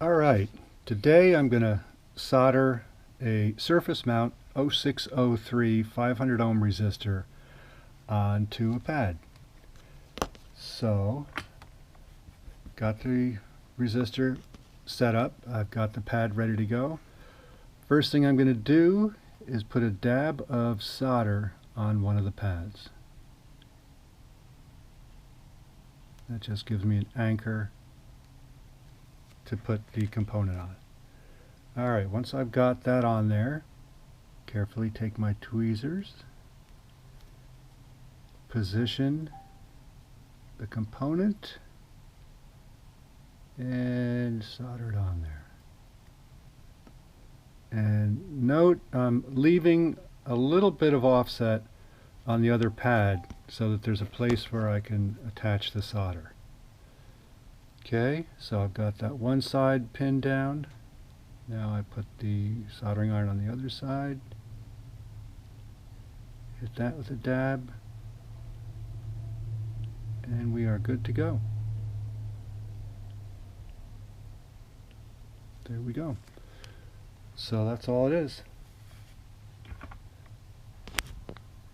Alright, today I'm going to solder a surface mount 0603 500 ohm resistor onto a pad. So, got the resistor set up, I've got the pad ready to go. First thing I'm going to do is put a dab of solder on one of the pads. That just gives me an anchor to put the component on. Alright, once I've got that on there, carefully take my tweezers, position the component, and solder it on there. And note I'm leaving a little bit of offset on the other pad so that there's a place where I can attach the solder. Okay, so I've got that one side pinned down. Now I put the soldering iron on the other side. Hit that with a dab. And we are good to go. There we go. So that's all it is.